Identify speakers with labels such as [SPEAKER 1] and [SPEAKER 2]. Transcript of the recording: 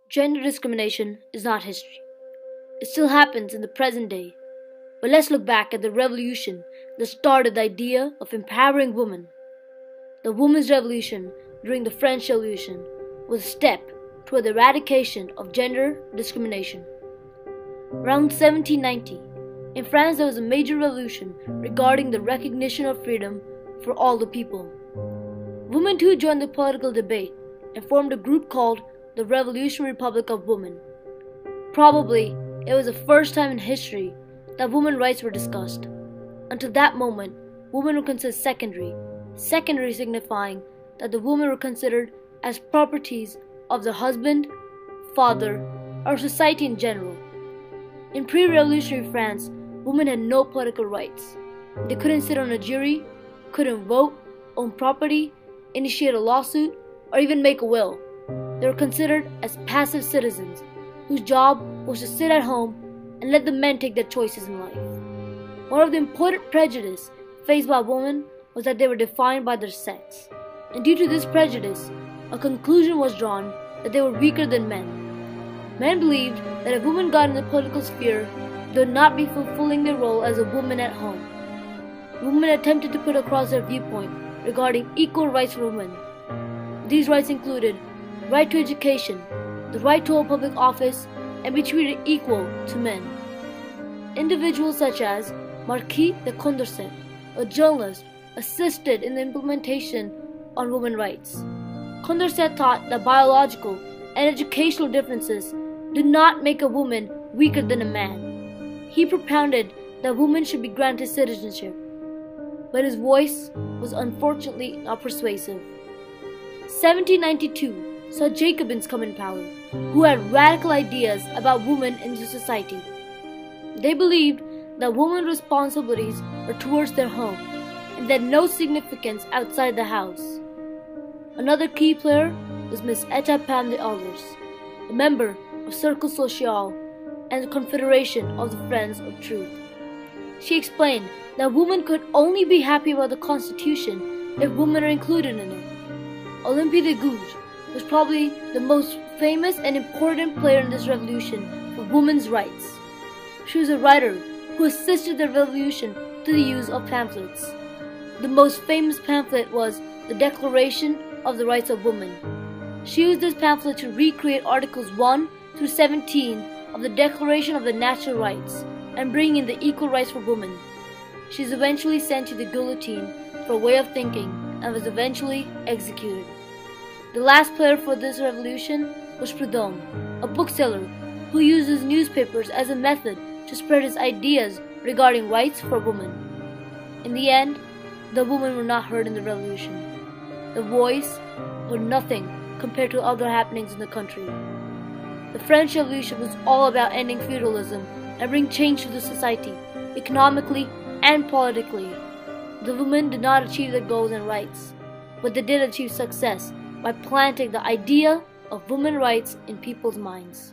[SPEAKER 1] Gender discrimination is not history. It still happens in the present day. But let's look back at the revolution that started the idea of empowering women. The women's revolution during the French Revolution was a step toward the eradication of gender discrimination. Around 1790, in France there was a major revolution regarding the recognition of freedom for all the people. Women too joined the political debate and formed a group called the Revolutionary Republic of Women. Probably, it was the first time in history that women's rights were discussed. Until that moment, women were considered secondary signifying that the women were considered as properties of the husband, father, or society in general. In pre-revolutionary France, women had no political rights. They couldn't sit on a jury, couldn't vote, own property, initiate a lawsuit, or even make a will. They were considered as passive citizens whose job was to sit at home and let the men take their choices in life. One of the important prejudices faced by women was that they were defined by their sex, and due to this prejudice, a conclusion was drawn that they were weaker than men. Men believed that if women got in the political sphere, they would not be fulfilling their role as a woman at home. Women attempted to put across their viewpoint regarding equal rights for women. These rights included right to education, the right to hold public office, and be treated equal to men. Individuals such as Marquis de Condorcet, a journalist, assisted in the implementation on women's rights. Condorcet taught that biological and educational differences did not make a woman weaker than a man. He propounded that women should be granted citizenship, but his voice was unfortunately not persuasive. 1792 saw Jacobins come in power, who had radical ideas about women in society. They believed that women's responsibilities were towards their home and had no significance outside the house. Another key player was Miss Etapam de Elders, a member of Cercle Social and the Confederation of the Friends of Truth. She explained that women could only be happy about the Constitution if women are included in it. Olympie de Gouges was probably the most famous and important player in this revolution for women's rights. She was a writer who assisted the revolution through the use of pamphlets. The most famous pamphlet was the Declaration of the Rights of Women. She used this pamphlet to recreate Articles 1 through 17 of the Declaration of the Natural Rights and bring in the equal rights for women. She was eventually sent to the guillotine for a way of thinking and was eventually executed. The last player for this revolution was Proudhon, a bookseller who used his newspapers as a method to spread his ideas regarding rights for women. In the end, the women were not heard in the revolution. The voice was nothing compared to other happenings in the country. The French Revolution was all about ending feudalism and bring change to the society, economically and politically. The women did not achieve their goals and rights, but they did achieve success by planting the idea of women's rights in people's minds.